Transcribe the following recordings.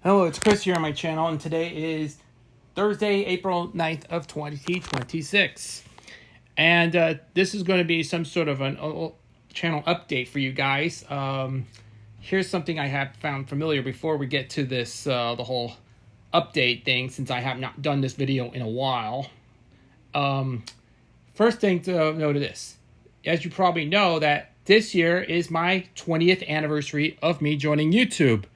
Hello, it's Chris here on my channel, and today is Thursday, April 9th of 2026. And this is going to be some sort of an channel update for you guys. Here's something I have found familiar before we get to this, the whole update thing, since I have not done this video in a while. First thing to note of this, as you probably know, that this year is my 20th anniversary of me joining YouTube.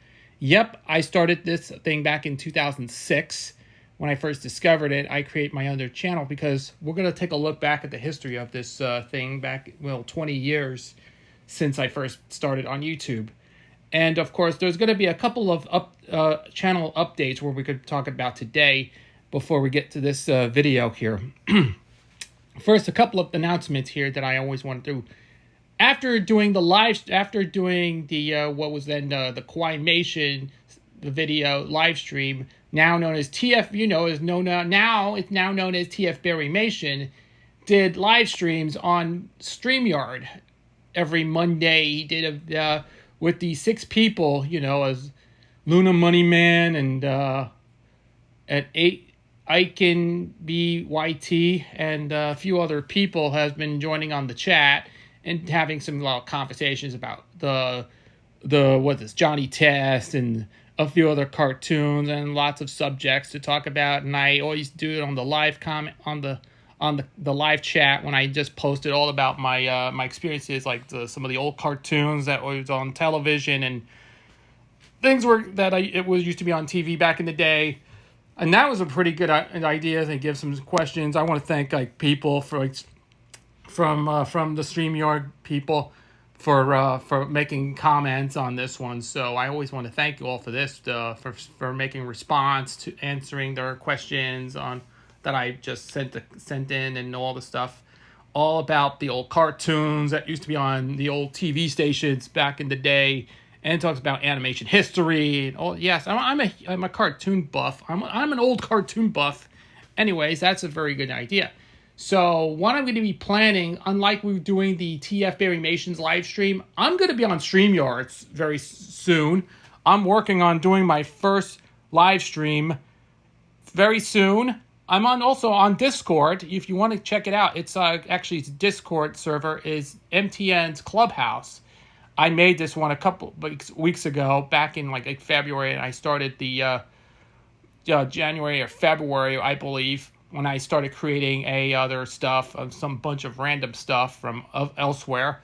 Yep, I started this thing back in 2006. When I first discovered it, I created my other channel because we're going to take a look back at the history of this thing back, 20 years since I first started on YouTube. And of course, there's going to be a couple of channel updates where we could talk about today before we get to this video here. First, a couple of announcements here that I always want to do. After doing the what was then the Kwaiimation, the video live stream, now known as now it's now known as TFBerryMation, did live streams on StreamYard every Monday. He did with the 6 people, as Luna Moneyman and at 8 Icon BYT and a few other people has been joining on the chat and having some conversations about Johnny Test and a few other cartoons and lots of subjects to talk about. And I always do it on the live comment on the live chat when I just posted all about my my experiences, like some of the old cartoons that was on television and things it used to be on TV back in the day. And that was a pretty good idea to give some questions. I want to thank people for from the StreamYard people for making comments on this one. So I always want to thank you all for this, for making response to answering their questions on that I just sent in, and all the stuff all about the old cartoons that used to be on the old TV stations back in the day, and talks about animation history. And all, yes, I'm a cartoon buff. I'm an old cartoon buff. Anyways, that's a very good idea. So what I'm going to be planning, unlike we were doing the TFBerryMation's live stream, I'm going to be on StreamYard very soon. I'm working on doing my first live stream very soon. I'm also on Discord. If you want to check it out, it's its Discord server is MTN's Clubhouse. I made this one a couple weeks ago, back in like February, and I started the January or February, I believe, when I started creating other stuff, some bunch of random stuff from elsewhere.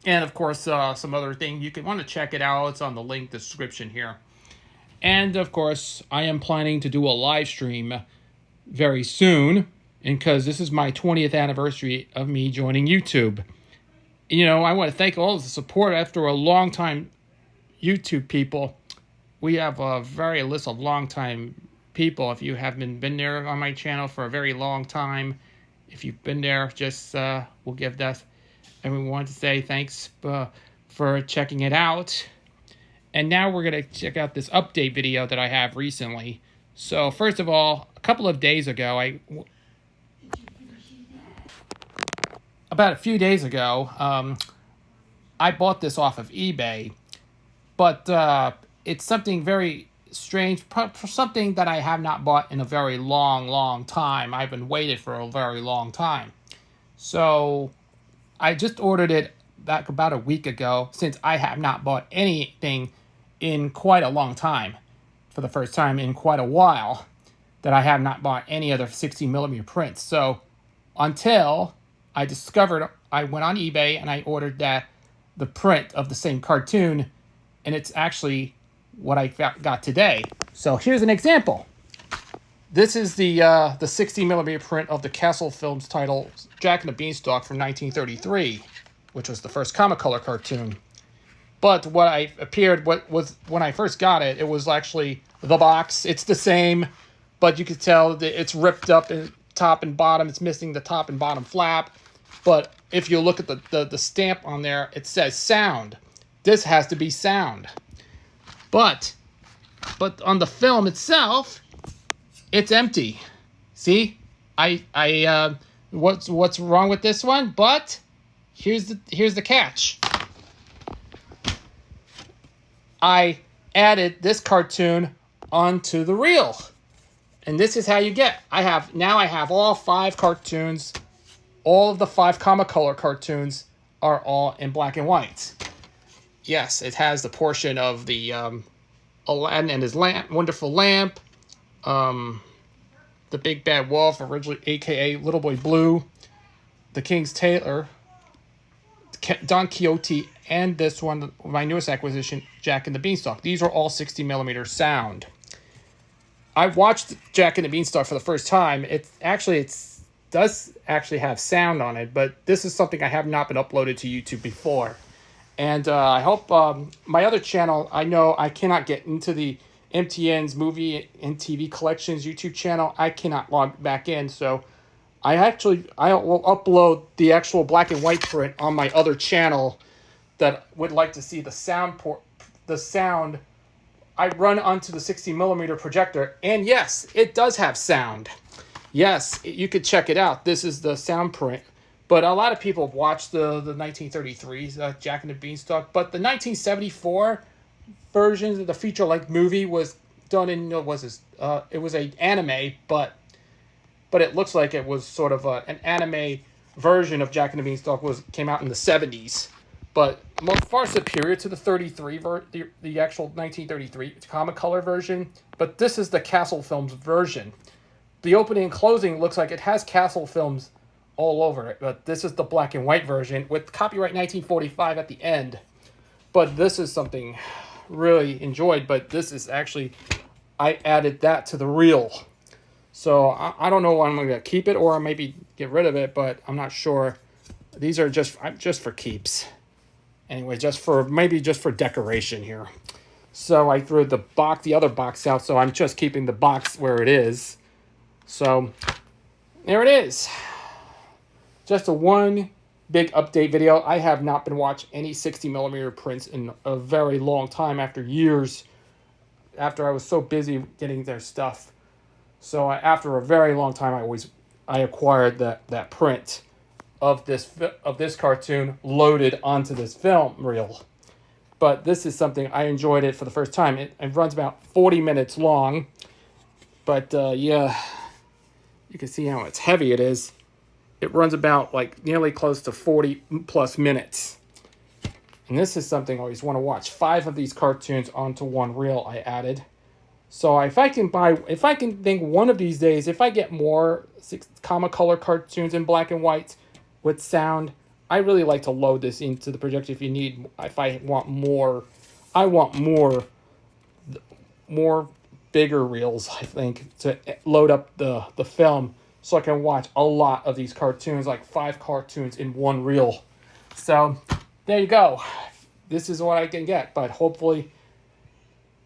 And of course, some other thing. You can want to check it out. It's on the link description here. And of course, I am planning to do a live stream very soon, and because this is my 20th anniversary of me joining YouTube. I want to thank all of the support after a long time YouTube people. We have a very list of long time people. If you haven't been there on my channel for a very long time, if you've been there, just we'll give that. And we want to say thanks for checking it out. And now we're going to check out this update video that I have recently. So first of all, a couple of days ago, about a few days ago, I bought this off of eBay, but it's something very strange, for something that I have not bought in a very long time. I've been waiting for a very long time. So I just ordered it back about a week ago, since I have not bought anything in quite a long time. For the first time in quite a while, that I have not bought any other 60mm prints. So until I discovered, I went on eBay and I ordered the print of the same cartoon, and it's actually what I got today. So here's an example. This is the 60mm print of the Castle Films title Jack and the Beanstalk from 1933, which was the first comic color cartoon. But when I first got it, it was actually the box. It's the same, but you could tell that it's ripped up in top and bottom. It's missing the top and bottom flap. But if you look at the stamp on there, it says sound. This has to be sound. But on the film itself, it's empty. See, what's wrong with this one? But here's the catch. I added this cartoon onto the reel. And this is how you get. I have all 5 cartoons. All of the 5 color cartoons are all in black and white. Yes, it has the portion of the Aladdin and his wonderful lamp, the Big Bad Wolf, originally aka Little Boy Blue, the King's Tailor, Don Quixote, and this one, my newest acquisition, Jack and the Beanstalk. These are all 60mm sound. I watched Jack and the Beanstalk for the first time. It does actually have sound on it, but this is something I have not been uploaded to YouTube before. And I hope my other channel, I know I cannot get into the MTN's Movie and TV Collections YouTube channel. I cannot log back in, so I will upload the actual black and white print on my other channel that would like to see the sound. I run onto the 60mm projector, and yes, it does have sound. Yes, you could check it out. This is the sound print. But a lot of people watch the 1933's Jack and the Beanstalk. But the 1974 version of the feature-length movie was done in, it was an anime, but it looks like it was sort of an anime version of Jack and the Beanstalk came out in the 70s. But far superior to the the actual 1933 comic color version. But this is the Castle Films version. The opening and closing looks like it has Castle Films all over it, but this is the black and white version with copyright 1945 at the end. But this is something really enjoyed, but this is actually, I added that to the reel. So I don't know why I'm going to keep it or maybe get rid of it, but I'm not sure. These are just for keeps. Anyway, just for decoration here. So I threw the other box out, so I'm just keeping the box where it is. So there it is. Just a one big update video. I have not been watching any 60mm prints in a very long time after years. After I was so busy getting their stuff. So after a very long time, I acquired that print of this cartoon loaded onto this film reel. But this is something, I enjoyed it for the first time. It runs about 40 minutes long. But yeah, you can see how it's heavy it is. It runs about nearly close to 40 plus minutes. And this is something I always want to watch. 5 of these cartoons onto one reel I added. So if I can think one of these days, if I get more comic color cartoons in black and white with sound, I really like to load this into the projector if I want more. I want more bigger reels, I think, to load up the film so I can watch a lot of these cartoons, like 5 cartoons in one reel. So there you go. This is what I can get, but hopefully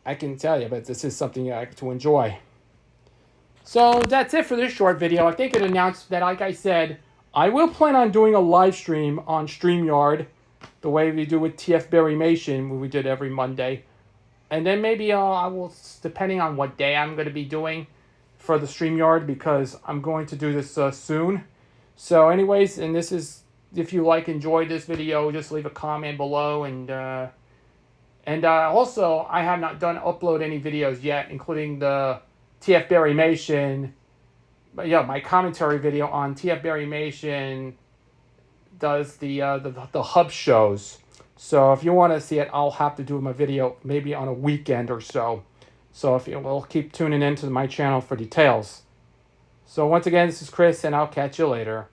I can tell you, but this is something I like to enjoy. So that's it for this short video. I think it announced that, like I said, I will plan on doing a live stream on StreamYard, the way we do with TFBerryMation, we did every Monday. And then maybe I will, depending on what day I'm going to be doing for the StreamYard, because I'm going to do this soon. So anyways, and this is, if you enjoyed this video, just leave a comment below. And also, I have not upload any videos yet, including the TFBerryMation. But yeah, my commentary video on TFBerryMation does the hub shows. So if you want to see it, I'll have to do my video maybe on a weekend or so. So if you will, keep tuning into my channel for details. So once again, this is Chris, and I'll catch you later.